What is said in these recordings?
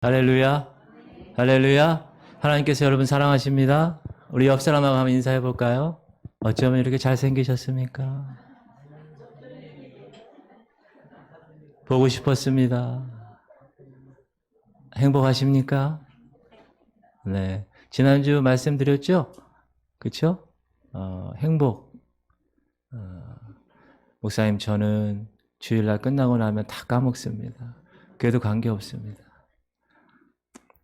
할렐루야. 할렐루야. 하나님께서 여러분 사랑하십니다. 우리 옆 사람하고 한번 인사해 볼까요? 어쩌면 이렇게 잘생기셨습니까? 보고 싶었습니다. 행복하십니까? 네. 지난주 말씀드렸죠? 그쵸? 행복. 목사님, 저는 주일날 끝나고 나면 다 까먹습니다. 그래도 관계없습니다.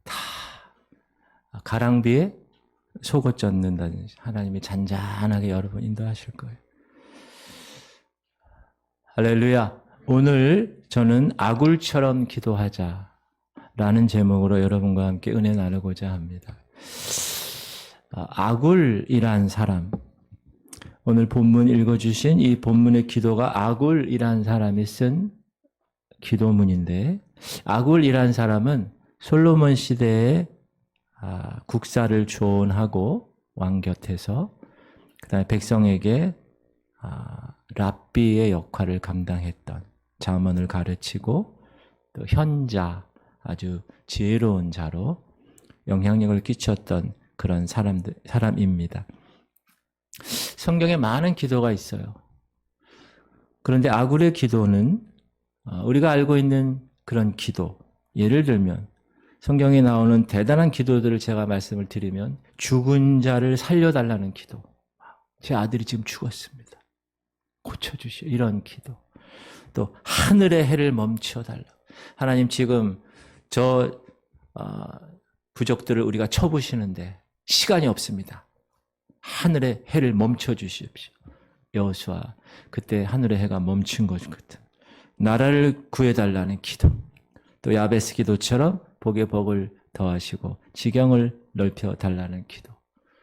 다 가랑비에 속옷 젖는다든지 하나님이 잔잔하게 여러분 인도하실 거예요. 할렐루야. 오늘 저는 아굴처럼 기도하자라는 제목으로 여러분과 함께 은혜 나누고자 합니다. 아굴이란 사람, 오늘 본문 읽어주신 이 본문의 기도가 아굴이란 사람이 쓴 기도문인데, 아굴이란 사람은 솔로몬 시대에 국사를 조언하고 왕 곁에서 그다음에 백성에게 랍비의 역할을 감당했던, 잠언을 가르치고 또 현자, 아주 지혜로운 자로 영향력을 끼쳤던 그런 사람입니다. 성경에 많은 기도가 있어요. 그런데 아굴의 기도는 우리가 알고 있는 그런 기도, 예를 들면 성경에 나오는 대단한 기도들을 제가 말씀을 드리면, 죽은 자를 살려달라는 기도, 제 아들이 지금 죽었습니다, 고쳐주시오, 이런 기도. 또 하늘의 해를 멈춰달라, 하나님 지금 저 부족들을 우리가 쳐부시는데 시간이 없습니다, 하늘의 해를 멈춰주십시오. 여호수아, 그때 하늘의 해가 멈춘 것같은 나라를 구해달라는 기도. 또 야베스 기도처럼 복에 복을 더하시고 지경을 넓혀달라는 기도.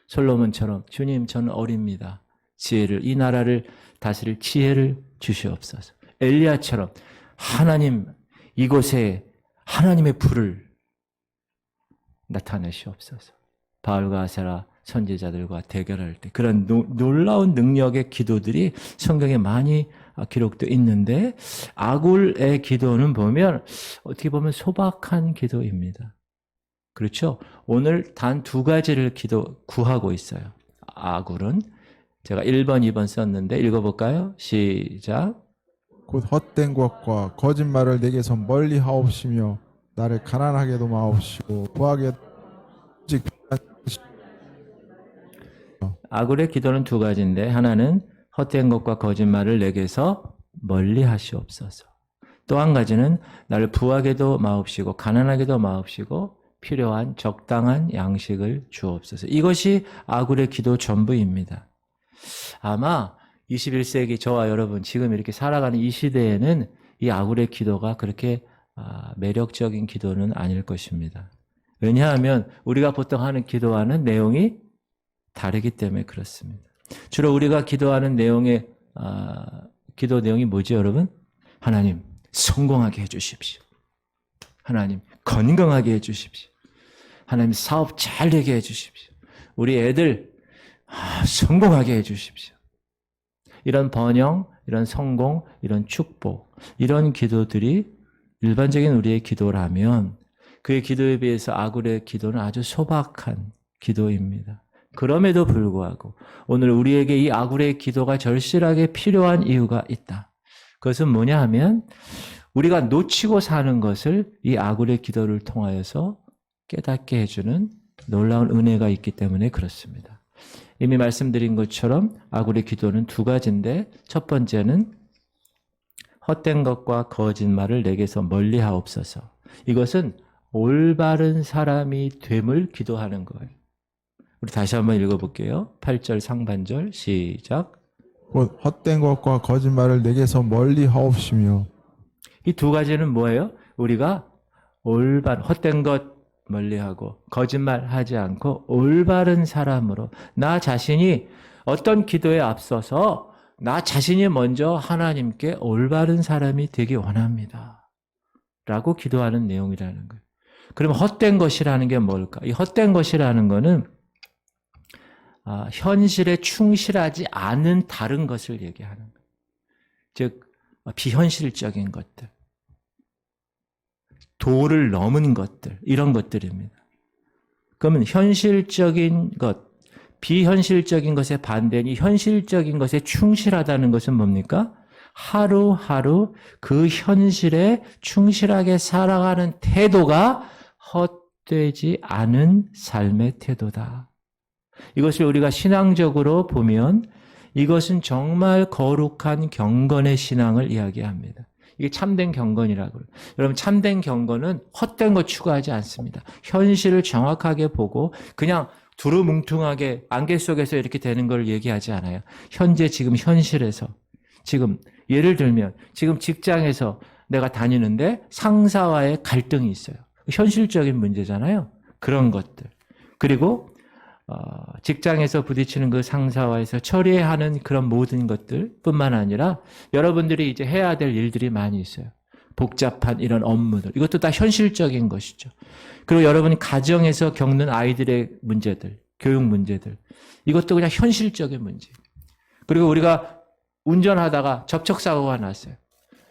솔로몬처럼 주님, 저는 어립니다, 지혜를, 이 나라를 다스릴 지혜를 주시옵소서. 엘리야처럼 하나님, 이곳에 하나님의 불을 나타내시옵소서. 바울과 아세라 선지자들과 대결할 때 그런 놀라운 능력의 기도들이 성경에 많이 기록되어 있는데, 아굴의 기도는 보면 어떻게 보면 소박한 기도입니다. 그렇죠? 오늘 단 두 가지를 구하고 있어요. 아굴은 제가 1번, 2번 썼는데 읽어볼까요? 시작. 곧 헛된 것과 거짓말을 내게서 멀리 하옵시며 나를 가난하게도 마옵시고 부하게 오직 아굴의 기도는 두 가지인데, 하나는 헛된 것과 거짓말을 내게서 멀리 하시옵소서. 또 한 가지는 나를 부하게도 마옵시고 가난하게도 마옵시고 필요한 적당한 양식을 주옵소서. 이것이 아굴의 기도 전부입니다. 아마 21세기 저와 여러분 지금 이렇게 살아가는 이 시대에는 이 아굴의 기도가 그렇게 매력적인 기도는 아닐 것입니다. 왜냐하면 우리가 보통 하는 기도와는 내용이 다르기 때문에 그렇습니다. 주로 우리가 기도하는 내용의 기도 내용이 뭐죠, 여러분? 하나님, 성공하게 해주십시오. 하나님, 건강하게 해주십시오. 하나님, 사업 잘 되게 해주십시오. 우리 애들 성공하게 해주십시오. 이런 번영, 이런 성공, 이런 축복, 이런 기도들이 일반적인 우리의 기도라면, 그의 기도에 비해서 아굴의 기도는 아주 소박한 기도입니다. 그럼에도 불구하고 오늘 우리에게 이 아굴의 기도가 절실하게 필요한 이유가 있다. 그것은 뭐냐 하면, 우리가 놓치고 사는 것을 이 아굴의 기도를 통하여서 깨닫게 해주는 놀라운 은혜가 있기 때문에 그렇습니다. 이미 말씀드린 것처럼 아굴의 기도는 두 가지인데, 첫 번째는 헛된 것과 거짓말을 내게서 멀리 하옵소서. 이것은 올바른 사람이 됨을 기도하는 거예요. 우리 다시 한번 읽어볼게요. 8절 상반절 시작. 곧 헛된 것과 거짓말을 내게서 멀리 하옵시며. 이 두 가지는 뭐예요? 우리가 헛된 것 멀리하고 거짓말하지 않고 올바른 사람으로, 나 자신이 어떤 기도에 앞서서 나 자신이 먼저 하나님께 올바른 사람이 되기 원합니다 라고 기도하는 내용이라는 거예요. 그럼 헛된 것이라는 게 뭘까? 이 헛된 것이라는 거는 현실에 충실하지 않은 다른 것을 얘기하는 거예요. 즉 비현실적인 것들, 도를 넘은 것들, 이런 것들입니다. 그러면 현실적인 것, 비현실적인 것에 반대인 이 현실적인 것에 충실하다는 것은 뭡니까? 하루하루 그 현실에 충실하게 살아가는 태도가 헛되지 않은 삶의 태도다. 이것을 우리가 신앙적으로 보면 이것은 정말 거룩한 경건의 신앙을 이야기합니다. 이게 참된 경건이라고 그래요. 여러분, 참된 경건은 헛된 거 추구하지 않습니다. 현실을 정확하게 보고 그냥 두루뭉퉁하게 안개 속에서 이렇게 되는 걸 얘기하지 않아요. 현재 지금 현실에서, 지금 예를 들면 지금 직장에서 내가 다니는데 상사와의 갈등이 있어요. 현실적인 문제잖아요. 그런 것들. 그리고 직장에서 부딪히는 그 상사와에서 처리해야 하는 그런 모든 것들 뿐만 아니라 여러분들이 이제 해야 될 일들이 많이 있어요. 복잡한 이런 업무들. 이것도 다 현실적인 것이죠. 그리고 여러분이 가정에서 겪는 아이들의 문제들, 교육 문제들. 이것도 그냥 현실적인 문제. 그리고 우리가 운전하다가 접촉사고가 났어요.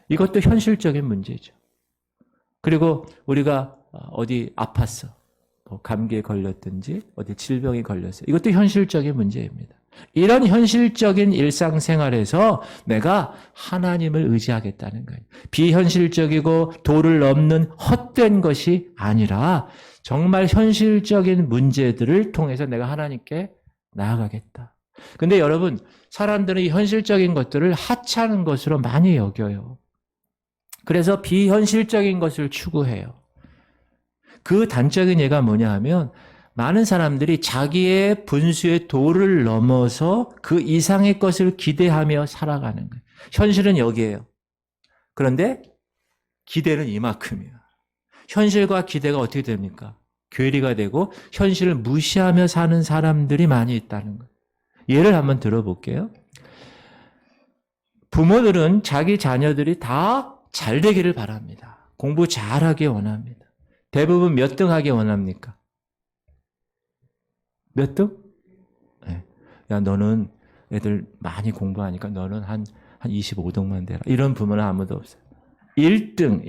이것도 현실적인 문제죠. 그리고 우리가 어디 아팠어. 감기에 걸렸든지 어디 질병에 걸렸어요. 이것도 현실적인 문제입니다. 이런 현실적인 일상생활에서 내가 하나님을 의지하겠다는 거예요. 비현실적이고 도를 넘는 헛된 것이 아니라 정말 현실적인 문제들을 통해서 내가 하나님께 나아가겠다. 근데 여러분, 사람들은 이 현실적인 것들을 하찮은 것으로 많이 여겨요. 그래서 비현실적인 것을 추구해요. 그 단적인 예가 뭐냐 하면 많은 사람들이 자기의 분수의 도를 넘어서 그 이상의 것을 기대하며 살아가는 거예요. 현실은 여기에요. 그런데 기대는 이만큼이에요. 현실과 기대가 어떻게 됩니까? 괴리가 되고 현실을 무시하며 사는 사람들이 많이 있다는 거예요. 예를 한번 들어볼게요. 부모들은 자기 자녀들이 다 잘 되기를 바랍니다. 공부 잘하길 원합니다. 대부분 몇 등 하길 원합니까? 몇 등? 네. 야, 너는 애들 많이 공부하니까 너는 한 25등만 되라. 이런 부모는 아무도 없어요. 1등.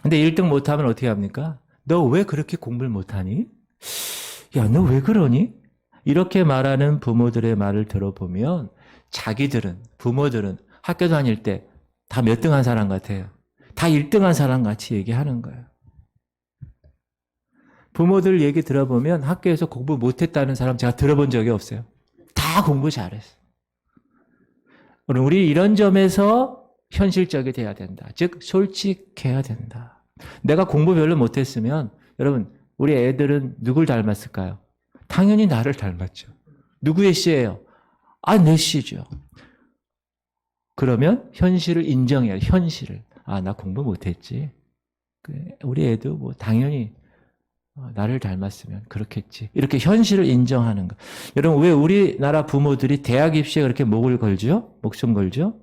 근데 1등 못하면 어떻게 합니까? 너 왜 그렇게 공부를 못하니? 야, 너 왜 그러니? 이렇게 말하는 부모들의 말을 들어보면 부모들은 학교 다닐 때 다 몇 등 한 사람 같아요. 다 1등 한 사람 같이 얘기하는 거예요. 부모들 얘기 들어보면 학교에서 공부 못했다는 사람 제가 들어본 적이 없어요. 다 공부 잘했어. 우리 이런 점에서 현실적이 돼야 된다. 즉 솔직해야 된다. 내가 공부 별로 못했으면 여러분 우리 애들은 누굴 닮았을까요? 당연히 나를 닮았죠. 누구의 씨예요? 내 씨죠. 그러면 현실을 인정해야 돼. 현실을. 나 공부 못했지. 우리 애도 뭐 당연히 나를 닮았으면 그렇겠지. 이렇게 현실을 인정하는 거. 여러분 왜 우리나라 부모들이 대학 입시에 그렇게 목을 걸죠? 목숨 걸죠?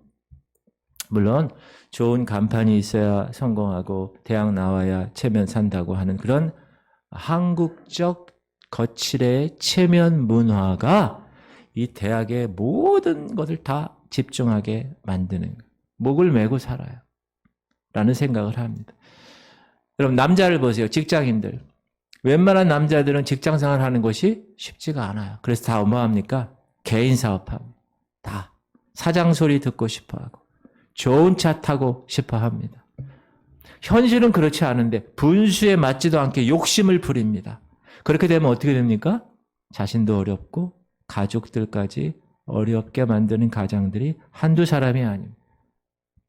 물론 좋은 간판이 있어야 성공하고 대학 나와야 체면 산다고 하는 그런 한국적 거칠의 체면 문화가 이 대학의 모든 것을 다 집중하게 만드는 거예요. 목을 메고 살아요. 라는 생각을 합니다. 여러분 남자를 보세요. 직장인들. 웬만한 남자들은 직장생활 하는 것이 쉽지가 않아요. 그래서 다 뭐 합니까? 개인 사업합니다. 다 사장 소리 듣고 싶어하고 좋은 차 타고 싶어합니다. 현실은 그렇지 않은데 분수에 맞지도 않게 욕심을 부립니다. 그렇게 되면 어떻게 됩니까? 자신도 어렵고 가족들까지 어렵게 만드는 가장들이 한두 사람이 아닙니다.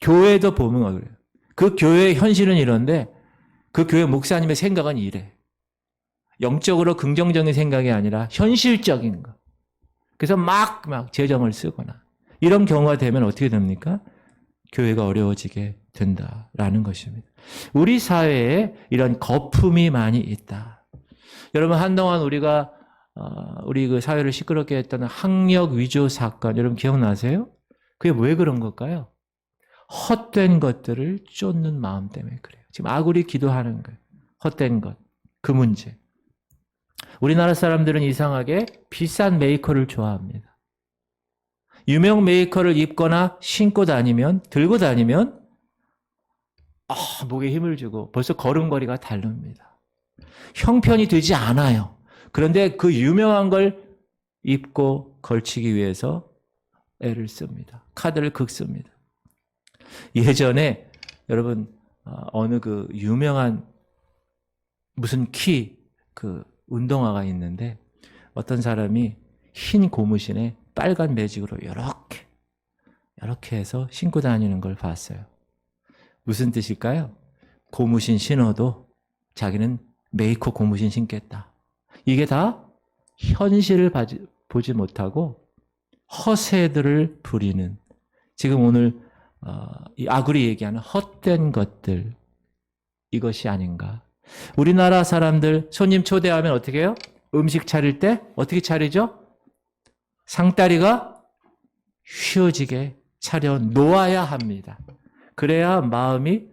교회도 보면 그래요. 그 교회의 현실은 이런데 그 교회 목사님의 생각은 이래. 영적으로 긍정적인 생각이 아니라 현실적인 거. 그래서 막 재정을 쓰거나 이런 경우가 되면 어떻게 됩니까? 교회가 어려워지게 된다라는 것입니다. 우리 사회에 이런 거품이 많이 있다. 여러분 한동안 우리가 우리 그 사회를 시끄럽게 했던 학력 위조 사건 여러분 기억나세요? 그게 왜 그런 걸까요? 헛된 것들을 쫓는 마음 때문에 그래요. 지금 아구리 기도하는 거예요. 헛된 것, 그 문제. 우리나라 사람들은 이상하게 비싼 메이커를 좋아합니다. 유명 메이커를 입거나 신고 다니면, 들고 다니면 목에 힘을 주고 벌써 걸음걸이가 다릅니다. 형편이 되지 않아요. 그런데 그 유명한 걸 입고 걸치기 위해서 애를 씁니다. 카드를 긁습니다. 예전에 여러분 어느 그 유명한 무슨 그 운동화가 있는데 어떤 사람이 흰 고무신에 빨간 매직으로 이렇게 해서 신고 다니는 걸 봤어요. 무슨 뜻일까요? 고무신 신어도 자기는 메이커 고무신 신겠다. 이게 다 현실을 보지 못하고 허세들을 부리는, 지금 오늘 이 아굴이 얘기하는 헛된 것들, 이것이 아닌가. 우리나라 사람들 손님 초대하면 어떻게 해요? 음식 차릴 때 어떻게 차리죠? 상다리가 휘어지게 차려 놓아야 합니다. 그래야 마음이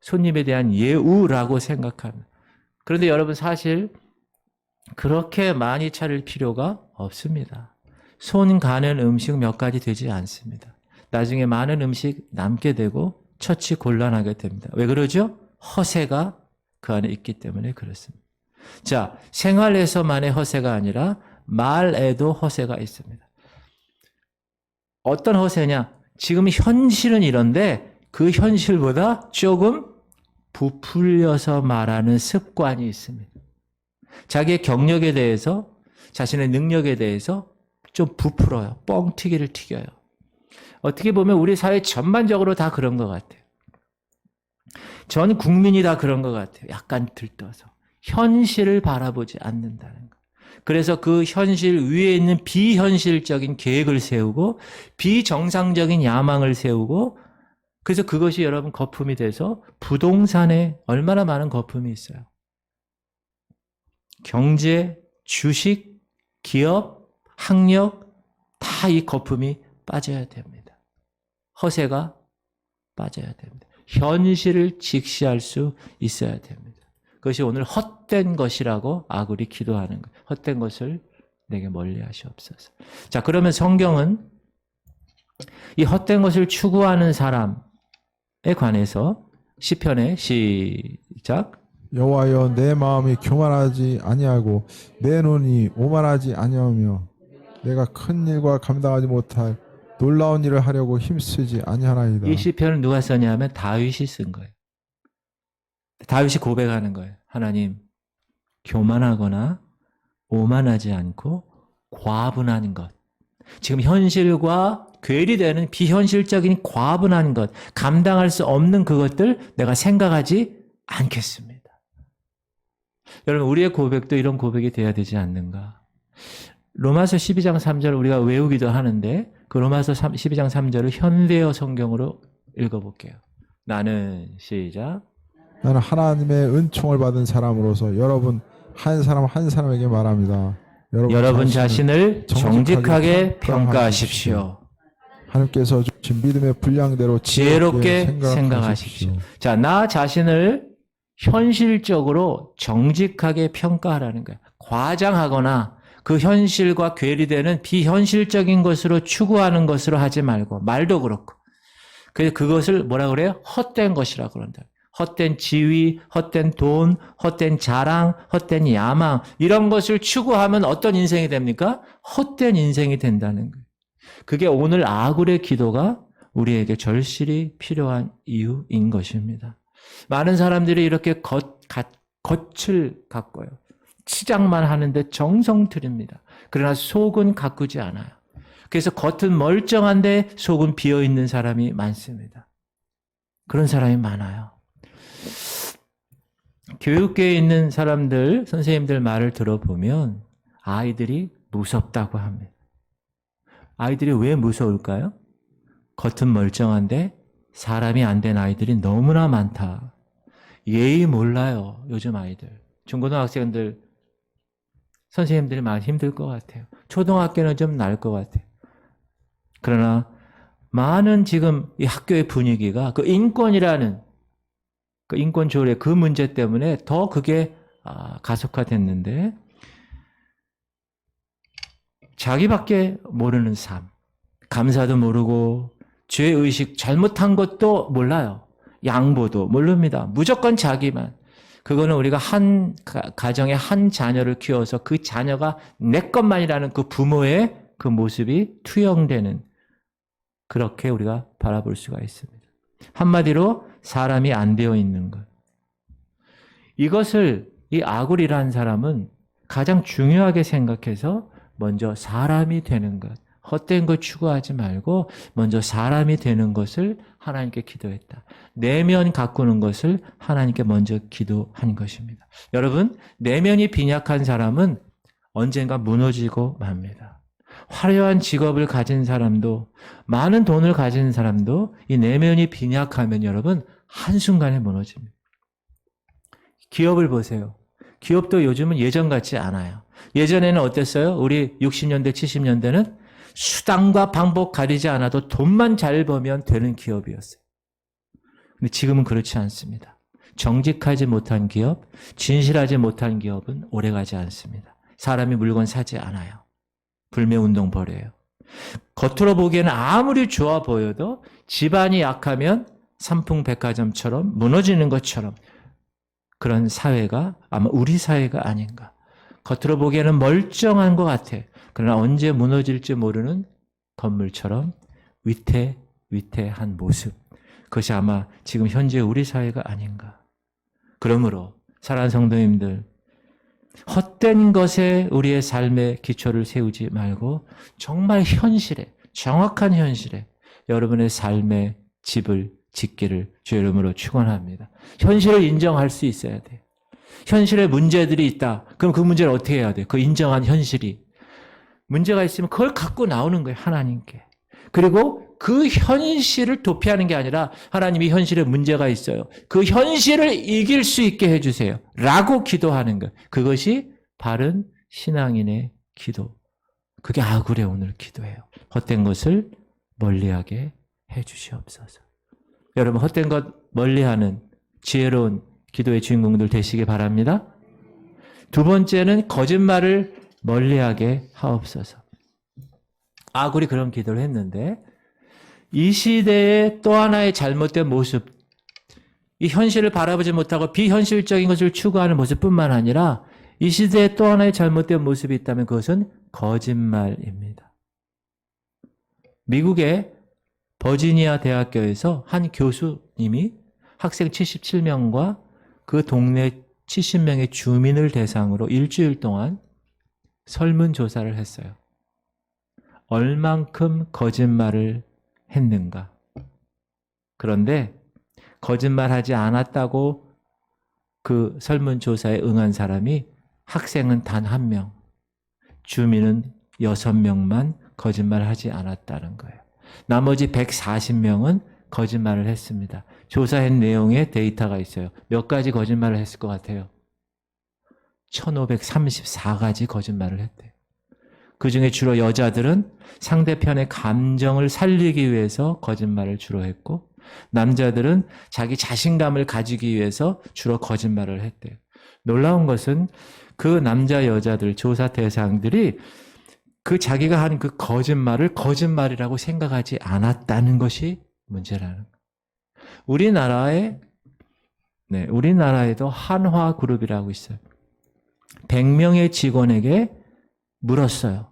손님에 대한 예우라고 생각합니다. 그런데 여러분 사실 그렇게 많이 차릴 필요가 없습니다. 손 가는 음식 몇 가지 되지 않습니다. 나중에 많은 음식 남게 되고 처치 곤란하게 됩니다. 왜 그러죠? 허세가 그 안에 있기 때문에 그렇습니다. 자, 생활에서만의 허세가 아니라 말에도 허세가 있습니다. 어떤 허세냐? 지금 현실은 이런데 그 현실보다 조금 부풀려서 말하는 습관이 있습니다. 자기의 경력에 대해서, 자신의 능력에 대해서 좀 부풀어요. 뻥튀기를 튀겨요. 어떻게 보면 우리 사회 전반적으로 다 그런 것 같아요. 전 국민이 다 그런 것 같아요. 약간 들떠서. 현실을 바라보지 않는다는 것. 그래서 그 현실 위에 있는 비현실적인 계획을 세우고 비정상적인 야망을 세우고, 그래서 그것이 여러분 거품이 돼서 부동산에 얼마나 많은 거품이 있어요. 경제, 주식, 기업, 학력 다 이 거품이 빠져야 됩니다. 허세가 빠져야 됩니다. 현실을 직시할 수 있어야 됩니다. 그것이 오늘 헛된 것이라고 아굴이 기도하는 거예요. 헛된 것을 내게 멀리 하시옵소서. 자, 그러면 성경은 이 헛된 것을 추구하는 사람에 관해서 시편에 시작. 여호와여, 내 마음이 교만하지 아니하고 내 눈이 오만하지 아니하며 내가 큰 일과 감당하지 못할 놀라운 일을 하려고 힘쓰지 아니하나이다. 이 시편을 누가 썼냐면 다윗이 쓴 거예요. 다윗이 고백하는 거예요. 하나님, 교만하거나 오만하지 않고 과분한 것. 지금 현실과 괴리되는 비현실적인 과분한 것, 감당할 수 없는 그것들 내가 생각하지 않겠습니다. 여러분, 우리의 고백도 이런 고백이 돼야 되지 않는가? 로마서 12장 3절 우리가 외우기도 하는데 그 로마서 12장 3절을 현대어 성경으로 읽어볼게요. 나는 시작. 나는 하나님의 은총을 받은 사람으로서 여러분 한 사람 한 사람에게 말합니다. 여러분 자신을 정직하게 평가하십시오. 하나님께서 주신 믿음의 분량대로 지혜롭게 생각하십시오. 자, 나 자신을 현실적으로 정직하게 평가하라는 거예요. 과장하거나 그 현실과 괴리되는 비현실적인 것으로 추구하는 것으로 하지 말고, 말도 그렇고. 그래서 그것을 뭐라 그래요? 헛된 것이라고 그런다. 헛된 지위, 헛된 돈, 헛된 자랑, 헛된 야망, 이런 것을 추구하면 어떤 인생이 됩니까? 헛된 인생이 된다는 거예요. 그게 오늘 아굴의 기도가 우리에게 절실히 필요한 이유인 것입니다. 많은 사람들이 이렇게 겉을 가꿔요. 치장만 하는데 정성 들입니다. 그러나 속은 가꾸지 않아요. 그래서 겉은 멀쩡한데 속은 비어있는 사람이 많습니다. 그런 사람이 많아요. 교육계에 있는 사람들, 선생님들 말을 들어보면 아이들이 무섭다고 합니다. 아이들이 왜 무서울까요? 겉은 멀쩡한데 사람이 안 된 아이들이 너무나 많다. 예의 몰라요, 요즘 아이들. 중고등학생들, 선생님들이 많이 힘들 것 같아요. 초등학교는 좀 나을 것 같아요. 그러나 많은 지금 이 학교의 분위기가 그 인권이라는 그 인권 조례 그 문제 때문에 더 그게 가속화됐는데, 자기밖에 모르는 삶, 감사도 모르고 죄의식, 잘못한 것도 몰라요. 양보도 모릅니다. 무조건 자기만. 그거는 우리가 한 가정에 한 자녀를 키워서 그 자녀가 내 것만이라는 그 부모의 그 모습이 투영되는, 그렇게 우리가 바라볼 수가 있습니다. 한마디로 사람이 안 되어 있는 것. 이것을 이 아굴이라는 사람은 가장 중요하게 생각해서 먼저 사람이 되는 것, 헛된 것 추구하지 말고 먼저 사람이 되는 것을 하나님께 기도했다. 내면 가꾸는 것을 하나님께 먼저 기도한 것입니다. 여러분, 내면이 빈약한 사람은 언젠가 무너지고 맙니다. 화려한 직업을 가진 사람도, 많은 돈을 가진 사람도 이 내면이 빈약하면 여러분 한순간에 무너집니다. 기업을 보세요. 기업도 요즘은 예전 같지 않아요. 예전에는 어땠어요? 우리 60년대, 70년대는 수단과 방법 가리지 않아도 돈만 잘 벌면 되는 기업이었어요. 근데 지금은 그렇지 않습니다. 정직하지 못한 기업, 진실하지 못한 기업은 오래가지 않습니다. 사람이 물건 사지 않아요. 불매운동 벌여요. 겉으로 보기에는 아무리 좋아 보여도 집안이 약하면 삼풍백화점처럼 무너지는 것처럼, 그런 사회가 아마 우리 사회가 아닌가. 겉으로 보기에는 멀쩡한 것 같아. 그러나 언제 무너질지 모르는 건물처럼 위태한 모습. 그것이 아마 지금 현재 우리 사회가 아닌가. 그러므로 사랑하는 성도님들, 헛된 것에 우리의 삶의 기초를 세우지 말고 정말 현실에, 정확한 현실에 여러분의 삶의 집을 짓기를 주 이름으로 축원합니다. 현실을 인정할 수 있어야 돼요. 현실에 문제들이 있다. 그럼 그 문제를 어떻게 해야 돼요? 그 인정한 현실이. 문제가 있으면 그걸 갖고 나오는 거예요, 하나님께. 그리고 그 현실을 도피하는 게 아니라 하나님이 현실에 문제가 있어요. 그 현실을 이길 수 있게 해주세요. 라고 기도하는 것. 그것이 바른 신앙인의 기도. 그게 아굴의 오늘 기도예요. 헛된 것을 멀리하게 해주시옵소서. 여러분, 헛된 것 멀리하는 지혜로운 기도의 주인공들 되시기 바랍니다. 두 번째는 거짓말을 멀리하게 하옵소서. 아굴이 그런 기도를 했는데 이 시대의 또 하나의 잘못된 모습, 이 현실을 바라보지 못하고 비현실적인 것을 추구하는 모습뿐만 아니라 이 시대의 또 하나의 잘못된 모습이 있다면 그것은 거짓말입니다. 미국의 버지니아 대학교에서 한 교수님이 학생 77명과 그 동네 70명의 주민을 대상으로 일주일 동안 설문조사를 했어요. 얼만큼 거짓말을 했는가. 그런데 거짓말하지 않았다고 그 설문조사에 응한 사람이 학생은 단 1명, 주민은 6명만 거짓말하지 않았다는 거예요. 나머지 140명은 거짓말을 했습니다. 조사한 내용에 데이터가 있어요. 몇 가지 거짓말을 했을 것 같아요? 1534가지 거짓말을 했대요. 그 중에 주로 여자들은 상대편의 감정을 살리기 위해서 거짓말을 주로 했고, 남자들은 자기 자신감을 가지기 위해서 주로 거짓말을 했대요. 놀라운 것은 그 남자 여자들 조사 대상들이 그 자기가 한 그 거짓말을 거짓말이라고 생각하지 않았다는 것이 문제라는 거예요. 우리나라에도 한화 그룹이라고 있어요. 100명의 직원에게 물었어요.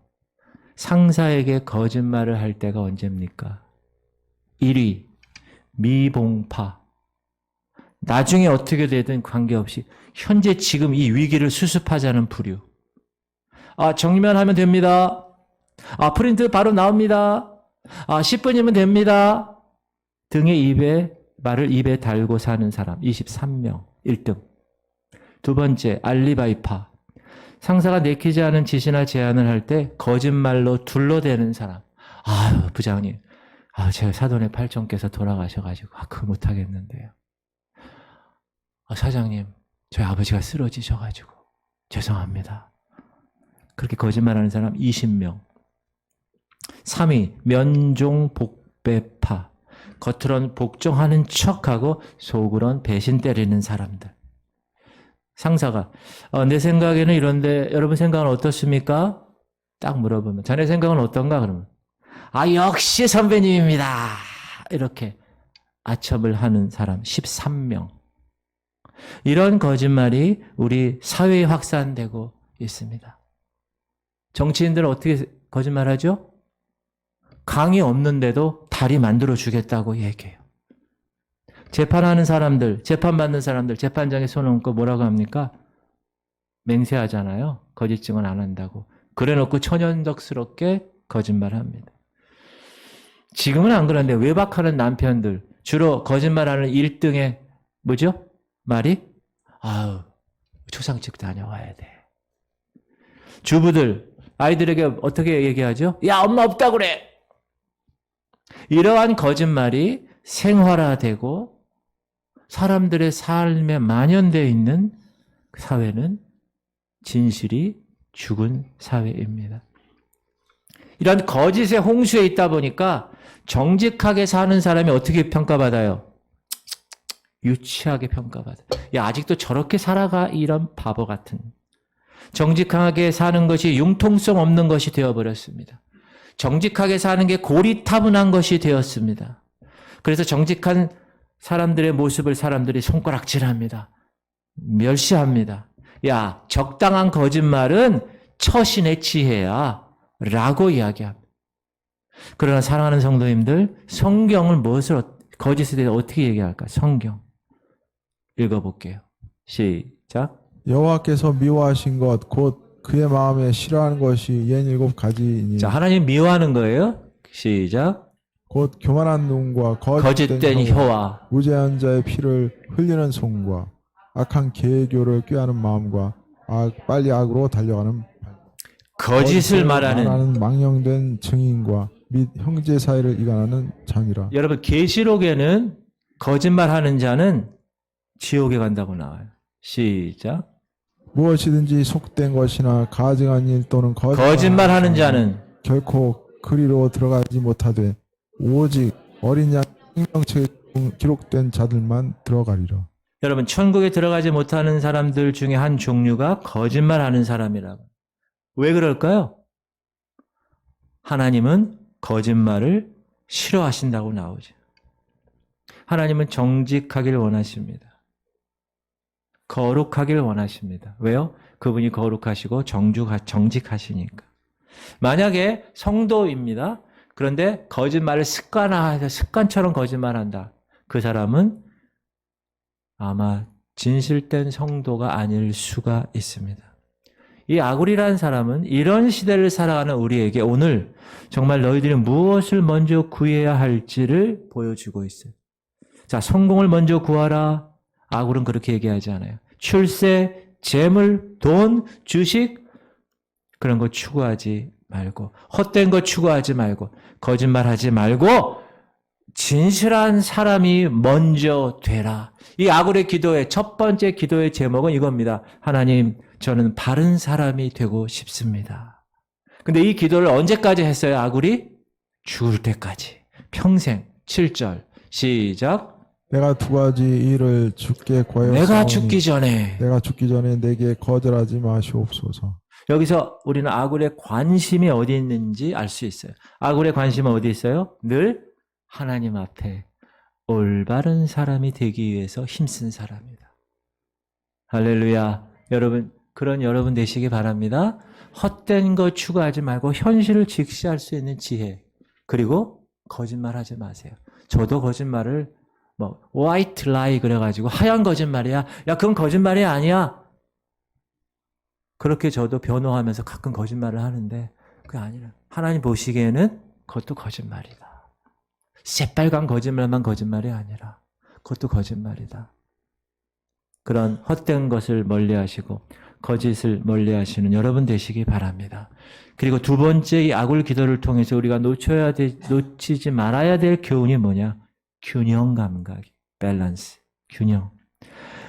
상사에게 거짓말을 할 때가 언제입니까? 1위, 미봉파. 나중에 어떻게 되든 관계없이 현재 지금 이 위기를 수습하자는 부류. 정리만 하면 됩니다. 프린트 바로 나옵니다. 10분이면 됩니다. 등의 말을 입에 달고 사는 사람 23명 1등. 두 번째, 알리바이파. 상사가 내키지 않은 지시나 제안을 할 때 거짓말로 둘러대는 사람. 부장님, 제가 사돈의 팔촌께서 돌아가셔가지고 그거 못하겠는데요. 사장님, 저희 아버지가 쓰러지셔가지고 죄송합니다. 그렇게 거짓말하는 사람 20명. 3위, 면종복배파. 겉으로는 복종하는 척하고 속으로는 배신 때리는 사람들. 상사가 내 생각에는 이런데 여러분 생각은 어떻습니까? 딱 물어보면 자네 생각은 어떤가? 그러면 역시 선배님입니다. 이렇게 아첨을 하는 사람 13명. 이런 거짓말이 우리 사회에 확산되고 있습니다. 정치인들은 어떻게 거짓말하죠? 강이 없는데도 다리 만들어 주겠다고 얘기해요. 재판하는 사람들, 재판받는 사람들, 재판장에 손 얹고 뭐라고 합니까? 맹세하잖아요. 거짓 증언 안 한다고. 그래놓고 천연덕스럽게 거짓말합니다. 지금은 안 그런데 외박하는 남편들, 주로 거짓말하는 1등의 뭐죠? 말이? 아우, 초상집 다녀와야 돼. 주부들, 아이들에게 어떻게 얘기하죠? 야, 엄마 없다고 그래! 이러한 거짓말이 생활화되고 사람들의 삶에 만연되어 있는 사회는 진실이 죽은 사회입니다. 이런 거짓의 홍수에 있다 보니까 정직하게 사는 사람이 어떻게 평가받아요? 유치하게 평가받아요. 야, 아직도 저렇게 살아가? 이런 바보 같은. 정직하게 사는 것이 융통성 없는 것이 되어버렸습니다. 정직하게 사는 게 고리타분한 것이 되었습니다. 그래서 정직한 사람들의 모습을 사람들이 손가락질합니다. 멸시합니다. 야, 적당한 거짓말은 처신의 지혜야 라고 이야기합니다. 그러나 사랑하는 성도님들, 성경을 무엇을 거짓에 대해서 어떻게 얘기할까? 성경 읽어볼게요. 시작. 여호와께서 미워하신 것 곧 그의 마음에 싫어하는 것이 67가지이니 자, 하나님 미워하는 거예요. 시작. 곧 교만한 눈과 거짓된 혀와 무죄한 자의 피를 흘리는 손과 악한 계교를 꾀하는 마음과 빨리 악으로 달려가는 거짓을 말하는 망령된 증인과 및 형제 사이를 이간하는 장이라. 여러분, 계시록에는 거짓말하는 자는 지옥에 간다고 나와요. 시작. 무엇이든지 속된 것이나 가증한 일 또는 거짓말하는 자는 결코 그리로 들어가지 못하되 오직 어린 양 생명책에 기록된 자들만 들어가리라. 여러분, 천국에 들어가지 못하는 사람들 중에 한 종류가 거짓말하는 사람이라고. 왜 그럴까요? 하나님은 거짓말을 싫어하신다고 나오죠. 하나님은 정직하길 원하십니다. 거룩하길 원하십니다. 왜요? 그분이 거룩하시고 정직하시니까. 만약에 성도입니다. 그런데 거짓말을 습관처럼 거짓말한다. 그 사람은 아마 진실된 성도가 아닐 수가 있습니다. 이 아굴이라는 사람은 이런 시대를 살아가는 우리에게 오늘 정말 너희들이 무엇을 먼저 구해야 할지를 보여주고 있어요. 자, 성공을 먼저 구하라. 아굴은 그렇게 얘기하지 않아요. 출세, 재물, 돈, 주식 그런 거 추구하지 말고 헛된 거 추구하지 말고 거짓말하지 말고 진실한 사람이 먼저 되라. 이 아굴의 기도의 첫 번째 기도의 제목은 이겁니다. 하나님, 저는 바른 사람이 되고 싶습니다. 근데 이 기도를 언제까지 했어요, 아굴이? 죽을 때까지. 평생. 7절. 시작. 내가 두 가지 일을 주께 구하였사오니 내가 죽기 전에 내게 거절하지 마시옵소서. 여기서 우리는 아굴의 관심이 어디 있는지 알 수 있어요. 아굴의 관심은 어디 있어요? 늘 하나님 앞에 올바른 사람이 되기 위해서 힘쓴 사람이다. 할렐루야. 여러분, 그런 여러분 되시기 바랍니다. 헛된 거 추구하지 말고 현실을 직시할 수 있는 지혜. 그리고 거짓말하지 마세요. 저도 거짓말을 white lie 그래가지고 하얀 거짓말이야. 야, 그건 거짓말이 아니야. 그렇게 저도 변호하면서 가끔 거짓말을 하는데 그게 아니라 하나님 보시기에는 그것도 거짓말이다. 새빨간 거짓말만 거짓말이 아니라 그것도 거짓말이다. 그런 헛된 것을 멀리하시고 거짓을 멀리하시는 여러분 되시기 바랍니다. 그리고 두 번째 이 아굴 기도를 통해서 우리가 놓치지 말아야 될 교훈이 뭐냐? 균형 감각이, 밸런스, 균형.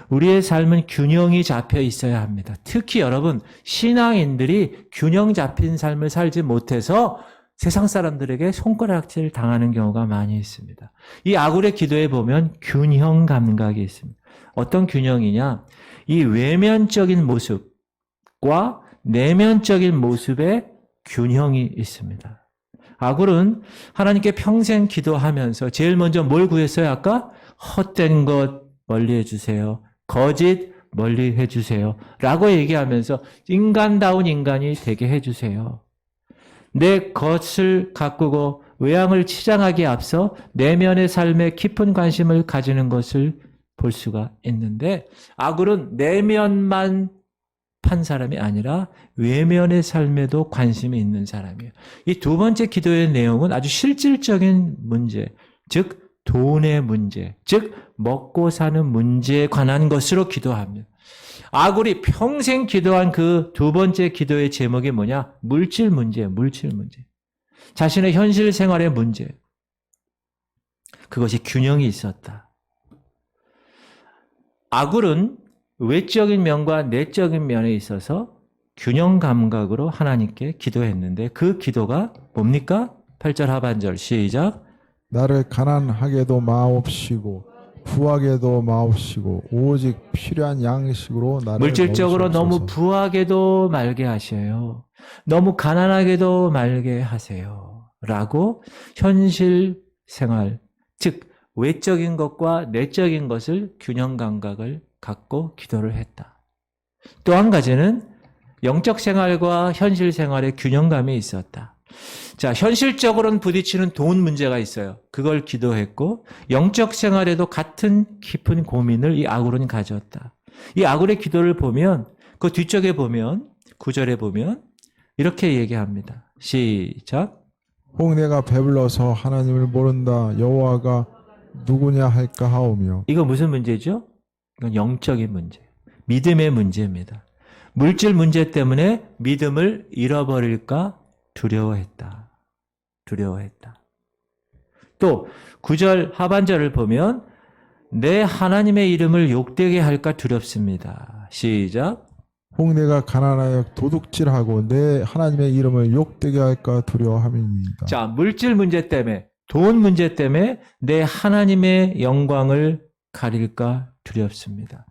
우리의 삶은 균형이 잡혀 있어야 합니다. 특히 여러분, 신앙인들이 균형 잡힌 삶을 살지 못해서 세상 사람들에게 손가락질 당하는 경우가 많이 있습니다. 이 아굴의 기도에 보면 균형 감각이 있습니다. 어떤 균형이냐? 이 외면적인 모습과 내면적인 모습의 균형이 있습니다. 아굴은 하나님께 평생 기도하면서 제일 먼저 뭘 구했어요? 아까 헛된 것 멀리 해주세요. 거짓 멀리 해주세요. 라고 얘기하면서 인간다운 인간이 되게 해주세요. 내 것을 가꾸고 외양을 치장하기에 앞서 내면의 삶에 깊은 관심을 가지는 것을 볼 수가 있는데 아굴은 내면만 판 사람이 아니라 외면의 삶에도 관심이 있는 사람이에요. 이 두 번째 기도의 내용은 아주 실질적인 문제, 즉 돈의 문제, 즉 먹고 사는 문제에 관한 것으로 기도합니다. 아굴이 평생 기도한 그 두 번째 기도의 제목이 뭐냐? 물질 문제예요. 물질 문제. 자신의 현실 생활의 문제. 그것이 균형이 있었다. 아굴은 외적인 면과 내적인 면에 있어서 균형 감각으로 하나님께 기도했는데 그 기도가 뭡니까? 8절 하반절 시작. 나를 가난하게도 마옵시고 부하게도 마옵시고 오직 필요한 양식으로 나를 물질적으로 너무 먹이시옵소서. 부하게도 말게 하셔요. 너무 가난하게도 말게 하세요. 라고 현실 생활, 즉 외적인 것과 내적인 것을 균형 감각을 갖고 기도를 했다. 또 한 가지는 영적 생활과 현실 생활의 균형감이 있었다. 자, 현실적으로는 부딪히는 돈 문제가 있어요. 그걸 기도했고 영적 생활에도 같은 깊은 고민을 이 아굴은 가졌다. 이 아굴의 기도를 보면 그 뒤쪽에 보면 9절에 보면 이렇게 얘기합니다. 시작. 혹 내가 배불러서 하나님을 모른다 여호와가 누구냐 할까 하오며. 이거 무슨 문제죠? 이건 영적인 문제, 믿음의 문제입니다. 물질 문제 때문에 믿음을 잃어버릴까 두려워했다. 또 9절 하반절을 보면 내 하나님의 이름을 욕되게 할까 두렵습니다. 시작. 혹 내가 가난하여 도둑질하고 내 하나님의 이름을 욕되게 할까 두려워함이니이다. 자, 물질 문제 때문에, 돈 문제 때문에 내 하나님의 영광을 가릴까 두렵습니다.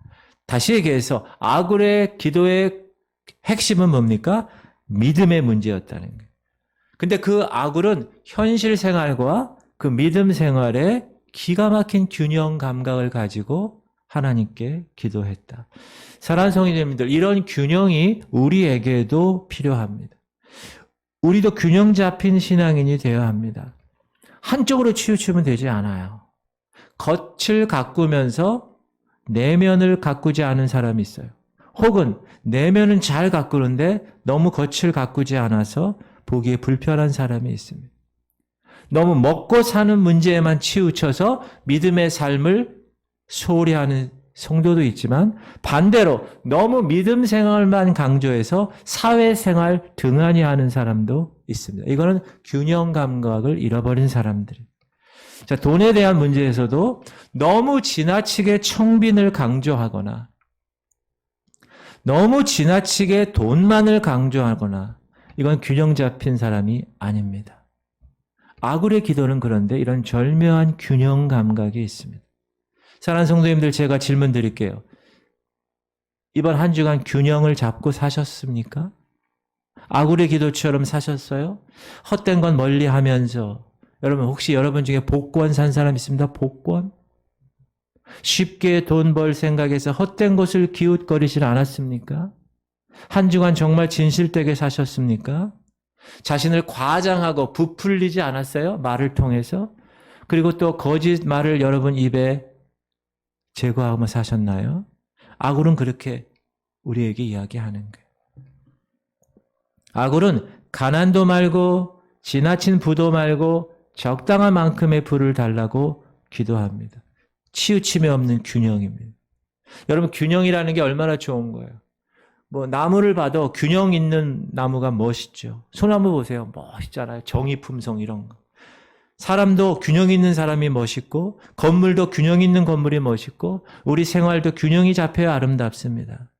다시 얘기해서 아굴의 기도의 핵심은 뭡니까? 믿음의 문제였다는 거예요. 근데 그 아굴은 현실 생활과 그 믿음 생활에 기가 막힌 균형 감각을 가지고 하나님께 기도했다. 사랑하는 성도님들, 이런 균형이 우리에게도 필요합니다. 우리도 균형 잡힌 신앙인이 되어야 합니다. 한쪽으로 치우치면 되지 않아요. 겉을 가꾸면서 내면을 가꾸지 않은 사람이 있어요. 혹은 내면은 잘 가꾸는데 너무 겉을 가꾸지 않아서 보기에 불편한 사람이 있습니다. 너무 먹고 사는 문제에만 치우쳐서 믿음의 삶을 소홀히 하는 성도도 있지만 반대로 너무 믿음 생활만 강조해서 사회생활 등한히 하는 사람도 있습니다. 이거는 균형 감각을 잃어버린 사람들이에요. 자, 돈에 대한 문제에서도 너무 지나치게 청빈을 강조하거나 너무 지나치게 돈만을 강조하거나 이건 균형 잡힌 사람이 아닙니다. 아굴의 기도는 그런데 이런 절묘한 균형 감각이 있습니다. 사랑하는 성도님들, 제가 질문 드릴게요. 이번 한 주간 균형을 잡고 사셨습니까? 아굴의 기도처럼 사셨어요? 헛된 건 멀리 하면서 여러분 혹시 여러분 중에 복권 산 사람 있습니다? 복권? 쉽게 돈 벌 생각해서 헛된 것을 기웃거리질 않았습니까? 한 주간 정말 진실되게 사셨습니까? 자신을 과장하고 부풀리지 않았어요? 말을 통해서? 그리고 또 거짓말을 여러분 입에 제거하며 사셨나요? 아굴은 그렇게 우리에게 이야기하는 거예요. 아굴은 가난도 말고 지나친 부도 말고 적당한 만큼의 부를 달라고 기도합니다. 치우침이 없는 균형입니다. 여러분 균형이라는 게 얼마나 좋은 거예요. 뭐 나무를 봐도 균형 있는 나무가 멋있죠. 소나무 보세요. 멋있잖아요. 정의품성 이런 거. 사람도 균형 있는 사람이 멋있고 건물도 균형 있는 건물이 멋있고 우리 생활도 균형이 잡혀야 아름답습니다.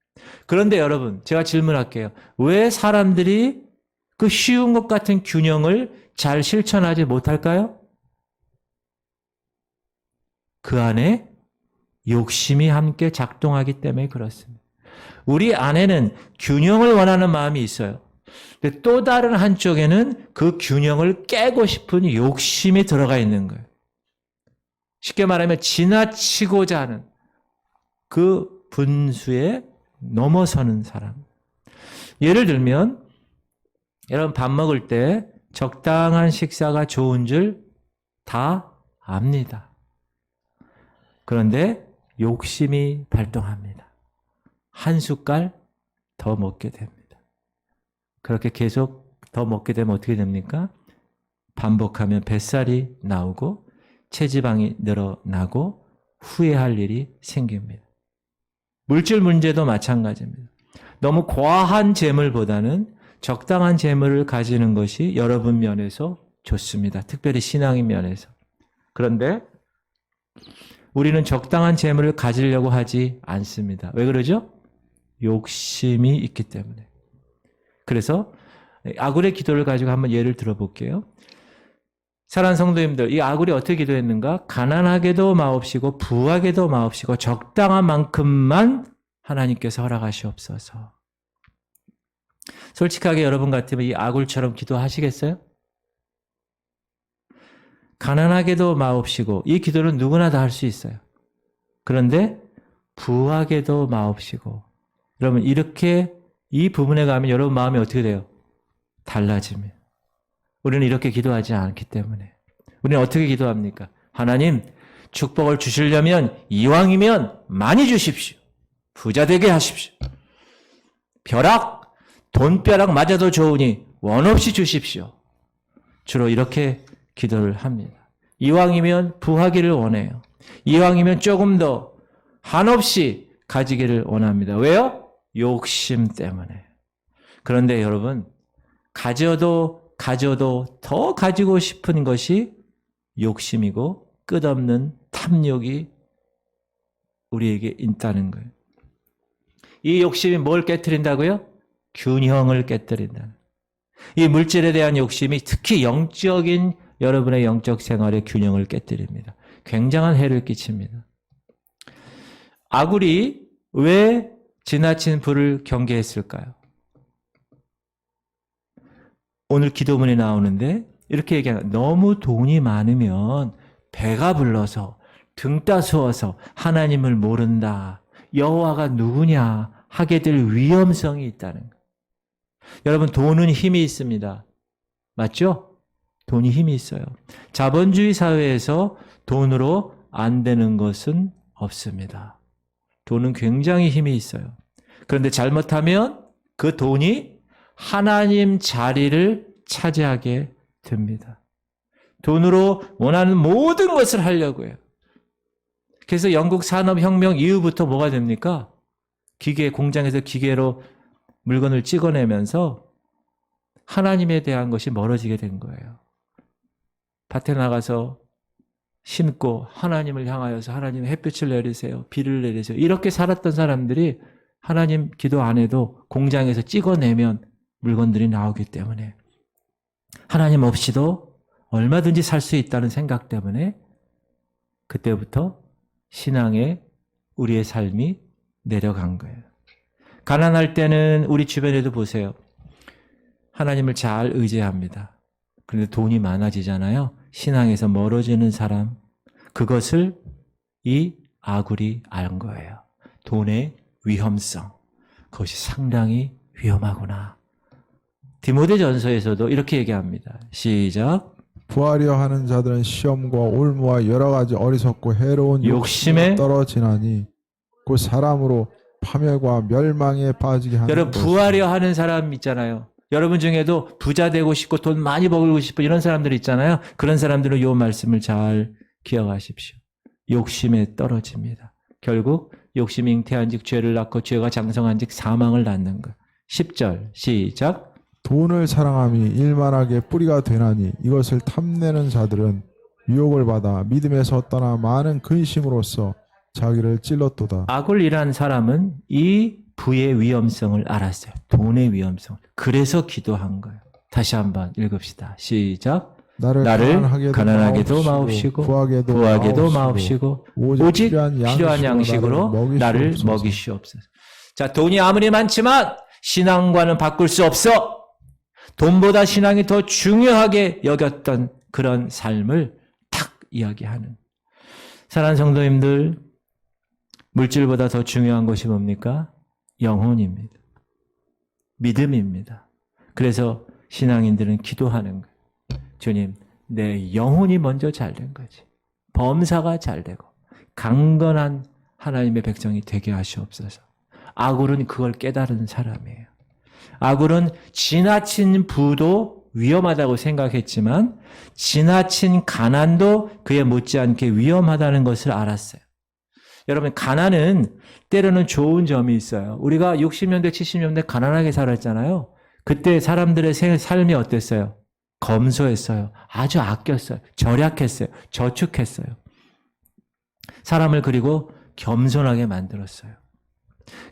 그런데 여러분 제가 질문할게요. 왜 사람들이 그 쉬운 것 같은 균형을 잘 실천하지 못할까요? 그 안에 욕심이 함께 작동하기 때문에 그렇습니다. 우리 안에는 균형을 원하는 마음이 있어요. 근데 또 다른 한쪽에는 그 균형을 깨고 싶은 욕심이 들어가 있는 거예요. 쉽게 말하면 지나치고자 하는 그 분수에 넘어서는 사람. 예를 들면 여러분 밥 먹을 때 적당한 식사가 좋은 줄 다 압니다. 그런데 욕심이 발동합니다. 한 숟갈 더 먹게 됩니다. 그렇게 계속 더 먹게 되면 어떻게 됩니까? 반복하면 뱃살이 나오고 체지방이 늘어나고 후회할 일이 생깁니다. 물질 문제도 마찬가지입니다. 너무 과한 재물보다는 적당한 재물을 가지는 것이 여러분 면에서 좋습니다. 특별히 신앙인 면에서. 그런데 우리는 적당한 재물을 가지려고 하지 않습니다. 왜 그러죠? 욕심이 있기 때문에. 그래서 아굴의 기도를 가지고 한번 예를 들어볼게요. 사랑하는 성도님들, 이 아굴이 어떻게 기도했는가? 가난하게도 마옵시고 부하게도 마옵시고 적당한 만큼만 하나님께서 허락하시옵소서. 솔직하게 여러분 같으면 이 아굴처럼 기도하시겠어요? 가난하게도 마옵시고, 이 기도는 누구나 다 할 수 있어요. 그런데 부하게도 마옵시고, 여러분 이렇게 이 부분에 가면 여러분 마음이 어떻게 돼요? 달라집니다. 우리는 이렇게 기도하지 않기 때문에. 우리는 어떻게 기도합니까? 하나님, 축복을 주시려면 이왕이면 많이 주십시오. 부자 되게 하십시오. 벼락, 돈벼락 맞아도 좋으니 원 없이 주십시오. 주로 이렇게 기도를 합니다. 이왕이면 부하기를 원해요. 이왕이면 조금 더 한없이 가지기를 원합니다. 왜요? 욕심 때문에. 그런데 여러분, 가져도 더 가지고 싶은 것이 욕심이고 끝없는 탐욕이 우리에게 있다는 거예요. 이 욕심이 뭘 깨트린다고요? 균형을 깨트린다. 이 물질에 대한 욕심이 특히 영적인 여러분의 영적 생활의 균형을 깨트립니다. 굉장한 해를 끼칩니다. 아굴이 왜 지나친 부를 경계했을까요? 오늘 기도문에 나오는데 이렇게 얘기하는 너무 돈이 많으면 배가 불러서 등 따스워서 하나님을 모른다. 여호와가 누구냐 하게 될 위험성이 있다는 거예요. 여러분 돈은 힘이 있습니다. 맞죠? 돈이 힘이 있어요. 자본주의 사회에서 돈으로 안 되는 것은 없습니다. 돈은 굉장히 힘이 있어요. 그런데 잘못하면 그 돈이 하나님 자리를 차지하게 됩니다. 돈으로 원하는 모든 것을 하려고 해요. 그래서 영국 산업혁명 이후부터 뭐가 됩니까? 공장에서 기계로 물건을 찍어내면서 하나님에 대한 것이 멀어지게 된 거예요. 밭에 나가서 심고 하나님을 향하여서 하나님 햇빛을 내리세요. 비를 내리세요. 이렇게 살았던 사람들이 하나님 기도 안 해도 공장에서 찍어내면 물건들이 나오기 때문에 하나님 없이도 얼마든지 살 수 있다는 생각 때문에 그때부터 신앙에 우리의 삶이 내려간 거예요. 가난할 때는 우리 주변에도 보세요. 하나님을 잘 의지합니다. 그런데 돈이 많아지잖아요. 신앙에서 멀어지는 사람, 그것을 이 아굴이 알 거예요. 돈의 위험성, 그것이 상당히 위험하구나. 디모데전서에서도 이렇게 얘기합니다. 시작. 부하려 하는 자들은 시험과 올무와 여러 가지 어리석고 해로운 욕심에 떨어지나니 그 사람으로 파멸과 멸망에 빠지게 하는 여러분 부하려 하는 사람 있잖아요. 여러분 중에도 부자 되고 싶고 돈 많이 벌고 싶고 이런 사람들 있잖아요. 그런 사람들은 이 말씀을 잘 기억하십시오. 욕심에 떨어집니다. 결국 욕심이 잉태한즉 죄를 낳고 죄가 장성한즉 사망을 낳는 것. 10절 시작. 돈을 사랑함이 일만하게 뿌리가 되나니 이것을 탐내는 자들은 유혹을 받아 믿음에서 떠나 많은 근심으로써 자기를 찔렀도다. 아굴이라는 사람은 이 부의 위험성을 알았어요. 돈의 위험성. 그래서 기도한 거예요. 다시 한번 읽읍시다. 시작. 나를 가난하게도 마옵시고 부하게도 마옵시고 오직 필요한 양식으로 나를 먹이시옵소서. 자, 돈이 아무리 많지만 신앙과는 바꿀 수 없어. 돈보다 신앙이 더 중요하게 여겼던 그런 삶을 탁 이야기하는. 사랑하는 성도님들, 물질보다 더 중요한 것이 뭡니까? 영혼입니다. 믿음입니다. 그래서 신앙인들은 기도하는 거예요. 주님, 내 영혼이 먼저 잘 된 거지. 범사가 잘 되고 강건한 하나님의 백성이 되게 하시옵소서. 아굴은 그걸 깨달은 사람이에요. 아굴은 지나친 부도 위험하다고 생각했지만 지나친 가난도 그에 못지않게 위험하다는 것을 알았어요. 여러분, 가난은 때로는 좋은 점이 있어요. 우리가 60년대, 70년대 가난하게 살았잖아요. 그때 사람들의 삶이 어땠어요? 검소했어요. 아주 아꼈어요. 절약했어요. 저축했어요. 사람을 그리고 겸손하게 만들었어요.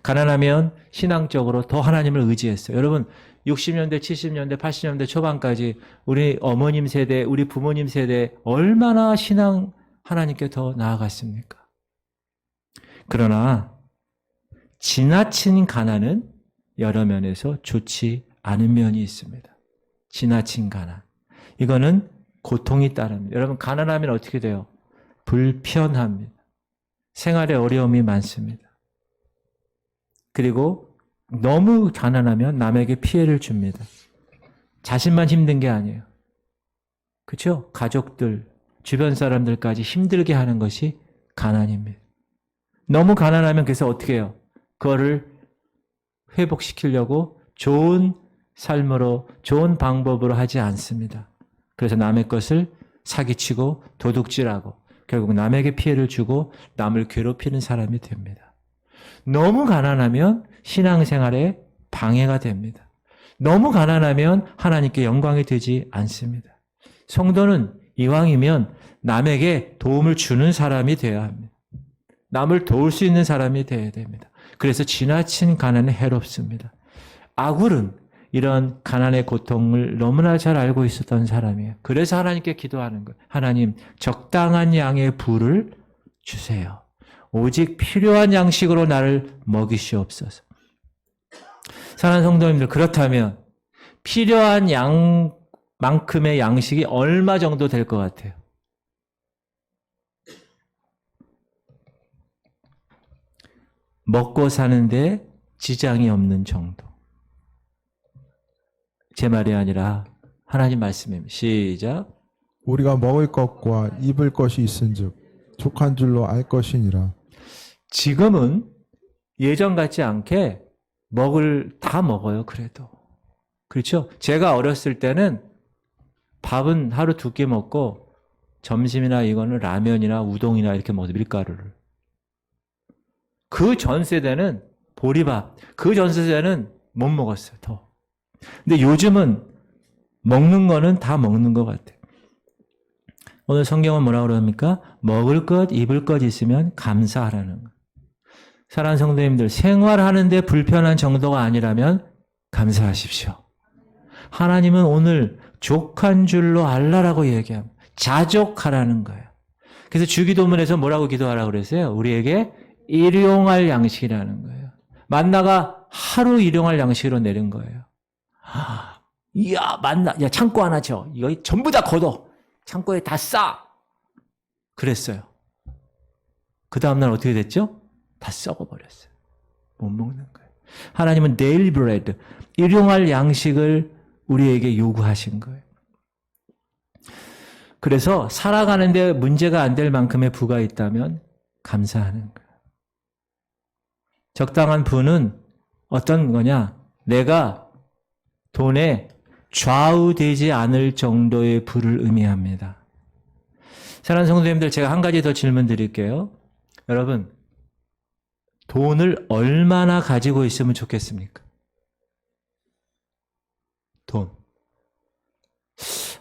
가난하면 신앙적으로 더 하나님을 의지했어요. 여러분, 60년대, 70년대, 80년대 초반까지 우리 어머님 세대, 우리 부모님 세대 얼마나 신앙 하나님께 더 나아갔습니까? 그러나 지나친 가난은 여러 면에서 좋지 않은 면이 있습니다. 지나친 가난. 이거는 고통이 따릅니다. 여러분, 가난하면 어떻게 돼요? 불편합니다. 생활에 어려움이 많습니다. 그리고 너무 가난하면 남에게 피해를 줍니다. 자신만 힘든 게 아니에요. 그렇죠? 가족들, 주변 사람들까지 힘들게 하는 것이 가난입니다. 너무 가난하면 그래서 어떻게 해요? 그거를 회복시키려고 좋은 삶으로, 좋은 방법으로 하지 않습니다. 그래서 남의 것을 사기치고 도둑질하고 결국 남에게 피해를 주고 남을 괴롭히는 사람이 됩니다. 너무 가난하면 신앙생활에 방해가 됩니다. 너무 가난하면 하나님께 영광이 되지 않습니다. 성도는 이왕이면 남에게 도움을 주는 사람이 되어야 합니다. 남을 도울 수 있는 사람이 되어야 됩니다. 그래서 지나친 가난은 해롭습니다. 아굴은 이런 가난의 고통을 너무나 잘 알고 있었던 사람이에요. 그래서 하나님께 기도하는 거예요. 하나님, 적당한 양의 부를 주세요. 오직 필요한 양식으로 나를 먹이시옵소서. 사랑하는 성도님들, 그렇다면 필요한 양만큼의 양식이 얼마 정도 될 것 같아요? 먹고 사는데 지장이 없는 정도. 제 말이 아니라 하나님 말씀입니다. 시작. 우리가 먹을 것과 입을 것이 있은즉 족한 줄로 알 것이니라. 지금은 예전 같지 않게 다 먹어요. 그래도. 그렇죠? 제가 어렸을 때는 밥은 하루 2끼 먹고 점심이나 이거는 라면이나 우동이나 이렇게 먹어요. 밀가루를. 그 전 세대는 보리밥. 그 전 세대는 못 먹었어요. 더. 근데 요즘은 먹는 거는 다 먹는 것 같아요. 오늘 성경은 뭐라고 그럽니까? 먹을 것, 입을 것 있으면 감사하라는 거예요. 사랑하는 성도님들, 생활하는데 불편한 정도가 아니라면 감사하십시오. 하나님은 오늘 족한 줄로 알라라고 얘기합니다. 자족하라는 거예요. 그래서 주기도문에서 뭐라고 기도하라고 그랬어요? 우리에게 일용할 양식이라는 거예요. 만나가 하루 일용할 양식으로 내린 거예요. 이야, 만나, 야, 창고 하나 줘. 이거 전부 다 걷어. 창고에 다 싸. 그랬어요. 그 다음날 어떻게 됐죠? 다 썩어버렸어요. 못 먹는 거예요. 하나님은 daily bread, 일용할 양식을 우리에게 요구하신 거예요. 그래서 살아가는데 문제가 안 될 만큼의 부가 있다면 감사하는 거예요. 적당한 부는 어떤 거냐? 내가 돈에 좌우되지 않을 정도의 부를 의미합니다. 사랑하는 성도님들, 제가 한 가지 더 질문 드릴게요. 여러분, 돈을 얼마나 가지고 있으면 좋겠습니까? 돈.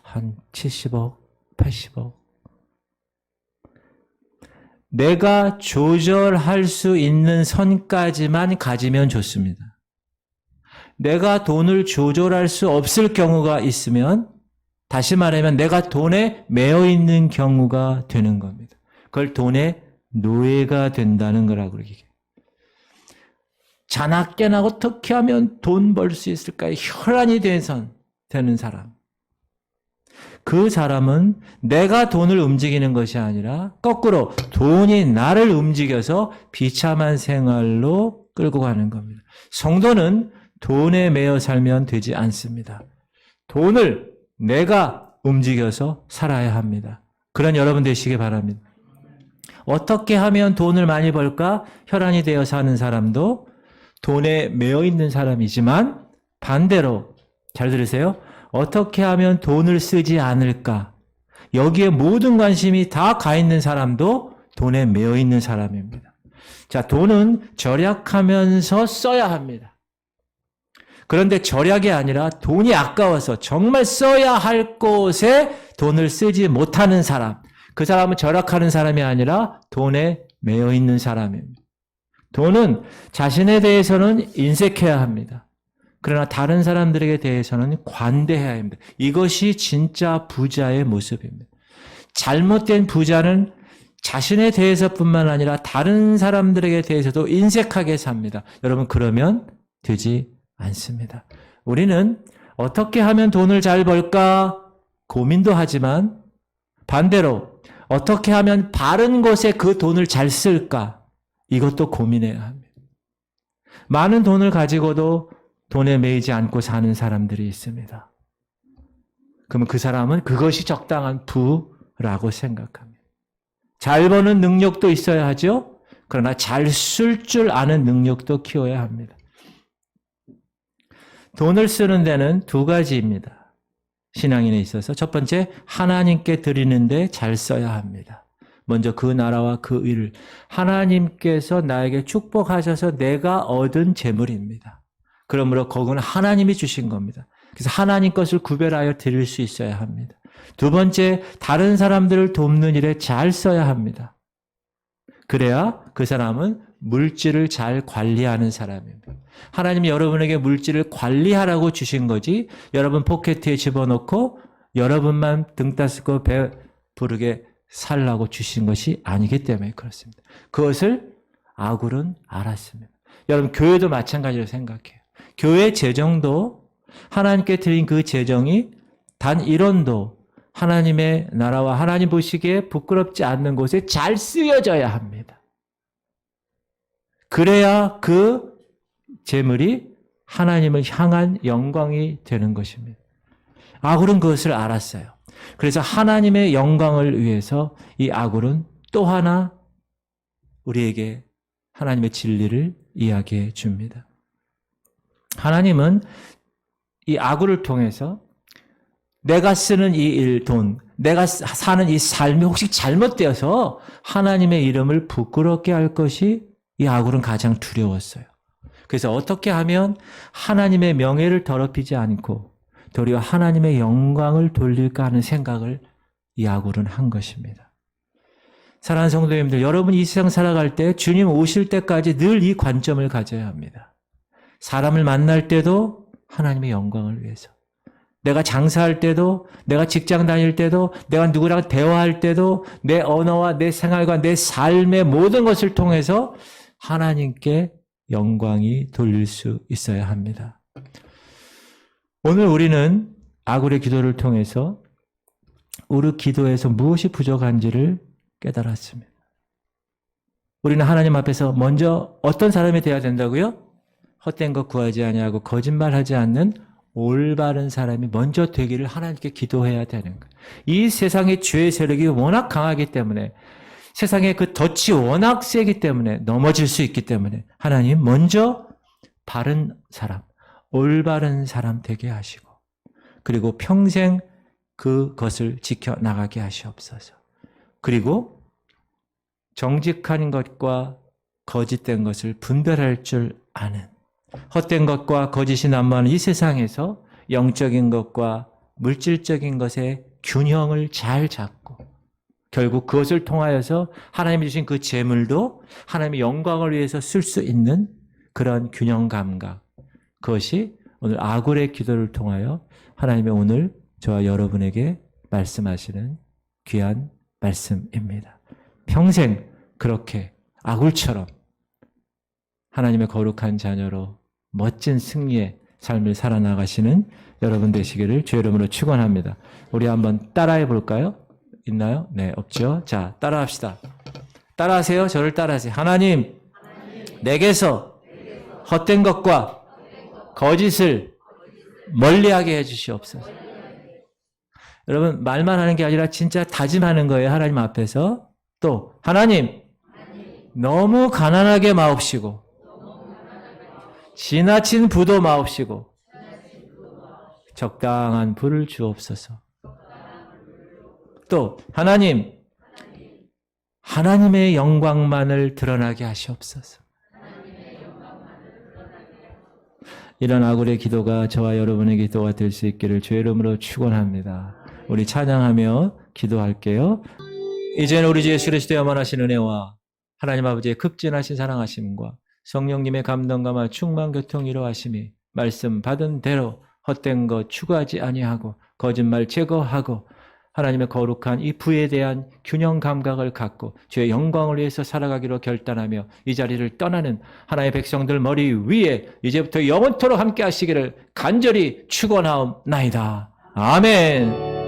한 70억, 80억. 내가 조절할 수 있는 선까지만 가지면 좋습니다. 내가 돈을 조절할 수 없을 경우가 있으면, 다시 말하면 내가 돈에 매여 있는 경우가 되는 겁니다. 그걸 돈의 노예가 된다는 거라고 얘기해요. 자나깨나 어떻게 하면 돈 벌 수 있을까요? 혈안이 된 선. 되는 사람. 그 사람은 내가 돈을 움직이는 것이 아니라 거꾸로 돈이 나를 움직여서 비참한 생활로 끌고 가는 겁니다. 성도는 돈에 매여 살면 되지 않습니다. 돈을 내가 움직여서 살아야 합니다. 그런 여러분 되시기 바랍니다. 어떻게 하면 돈을 많이 벌까? 혈안이 되어 사는 사람도 돈에 매여 있는 사람이지만 반대로 잘 들으세요. 어떻게 하면 돈을 쓰지 않을까? 여기에 모든 관심이 다 가 있는 사람도 돈에 매여 있는 사람입니다. 자, 돈은 절약하면서 써야 합니다. 그런데 절약이 아니라 돈이 아까워서 정말 써야 할 곳에 돈을 쓰지 못하는 사람. 그 사람은 절약하는 사람이 아니라 돈에 매여 있는 사람입니다. 돈은 자신에 대해서는 인색해야 합니다. 그러나 다른 사람들에게 대해서는 관대해야 합니다. 이것이 진짜 부자의 모습입니다. 잘못된 부자는 자신에 대해서뿐만 아니라 다른 사람들에게 대해서도 인색하게 삽니다. 여러분, 그러면 되지 않습니다. 우리는 어떻게 하면 돈을 잘 벌까 고민도 하지만 반대로 어떻게 하면 바른 곳에 그 돈을 잘 쓸까 이것도 고민해야 합니다. 많은 돈을 가지고도 돈에 매이지 않고 사는 사람들이 있습니다. 그러면 그 사람은 그것이 적당한 부라고 생각합니다. 잘 버는 능력도 있어야 하죠. 그러나 잘 쓸 줄 아는 능력도 키워야 합니다. 돈을 쓰는 데는 두 가지입니다. 신앙인에 있어서 첫 번째, 하나님께 드리는데 잘 써야 합니다. 먼저 그 나라와 그 의를 하나님께서 나에게 축복하셔서 내가 얻은 재물입니다. 그러므로 그건 하나님이 주신 겁니다. 그래서 하나님 것을 구별하여 드릴 수 있어야 합니다. 두 번째, 다른 사람들을 돕는 일에 잘 써야 합니다. 그래야 그 사람은 물질을 잘 관리하는 사람입니다. 하나님이 여러분에게 물질을 관리하라고 주신 거지 여러분 포켓에 집어넣고 여러분만 등 따스고 배 부르게 살라고 주신 것이 아니기 때문에 그렇습니다. 그것을 아굴은 알았습니다. 여러분, 교회도 마찬가지로 생각해요. 교회 재정도 하나님께 드린 그 재정이 단 1원도 하나님의 나라와 하나님 보시기에 부끄럽지 않는 곳에 잘 쓰여져야 합니다. 그래야 그 재물이 하나님을 향한 영광이 되는 것입니다. 아굴은 그것을 알았어요. 그래서 하나님의 영광을 위해서 이 아굴은 또 하나 우리에게 하나님의 진리를 이야기해 줍니다. 하나님은 이 아굴을 통해서 내가 쓰는 이 돈, 내가 사는 이 삶이 혹시 잘못되어서 하나님의 이름을 부끄럽게 할 것이 이 아굴은 가장 두려웠어요. 그래서 어떻게 하면 하나님의 명예를 더럽히지 않고 도리어 하나님의 영광을 돌릴까 하는 생각을 이 아굴은 한 것입니다. 사랑하는 성도님들, 여러분 이 세상 살아갈 때 주님 오실 때까지 늘 이 관점을 가져야 합니다. 사람을 만날 때도 하나님의 영광을 위해서, 내가 장사할 때도, 내가 직장 다닐 때도, 내가 누구랑 대화할 때도 내 언어와 내 생활과 내 삶의 모든 것을 통해서 하나님께 영광이 돌릴 수 있어야 합니다. 오늘 우리는 아굴의 기도를 통해서 우리 기도에서 무엇이 부족한지를 깨달았습니다. 우리는 하나님 앞에서 먼저 어떤 사람이 되어야 된다고요? 헛된 것 구하지 아니하고 거짓말하지 않는 올바른 사람이 먼저 되기를 하나님께 기도해야 되는 거예요. 이 세상의 죄의 세력이 워낙 강하기 때문에, 세상의 그 덫이 워낙 세기 때문에, 넘어질 수 있기 때문에 하나님 먼저 바른 사람, 올바른 사람 되게 하시고, 그리고 평생 그것을 지켜나가게 하시옵소서. 그리고 정직한 것과 거짓된 것을 분별할 줄 아는, 헛된 것과 거짓이 난무하는 이 세상에서 영적인 것과 물질적인 것의 균형을 잘 잡고 결국 그것을 통하여서 하나님이 주신 그 재물도 하나님의 영광을 위해서 쓸 수 있는 그런 균형 감각, 그것이 오늘 아굴의 기도를 통하여 하나님의 오늘 저와 여러분에게 말씀하시는 귀한 말씀입니다. 평생 그렇게 아굴처럼 하나님의 거룩한 자녀로 멋진 승리의 삶을 살아나가시는 여러분 되시기를 주의 이름으로 축원합니다. 우리 한번 따라해 볼까요? 있나요? 네, 없죠? 자, 따라합시다. 따라하세요. 저를 따라하세요. 하나님, 내게서 헛된 것과 거짓을 멀리하게 해주시옵소서. 여러분, 말만 하는 게 아니라 진짜 다짐하는 거예요. 하나님 앞에서. 또 하나님, 너무 가난하게 마옵시고 지나친 부도 마옵시고 적당한 부를 주옵소서. 또 하나님, 하나님의 영광만을 드러나게 하시옵소서. 이런 아굴의 기도가 저와 여러분의 기도가 될 수 있기를 주의 이름으로 축원합니다. 우리 찬양하며 기도할게요. 이제는 우리 주 예수 그리스도의 영원하신 은혜와 하나님 아버지의 극진하신 사랑하심과 성령님의 감동감화 충만 교통 이루하심이 말씀 받은 대로 헛된 것 추구하지 아니하고 거짓말 제거하고 하나님의 거룩한 이 부에 대한 균형 감각을 갖고 주의 영광을 위해서 살아가기로 결단하며 이 자리를 떠나는 하나님의 백성들 머리 위에 이제부터 영원토록 함께 하시기를 간절히 축원하옵나이다. 아멘.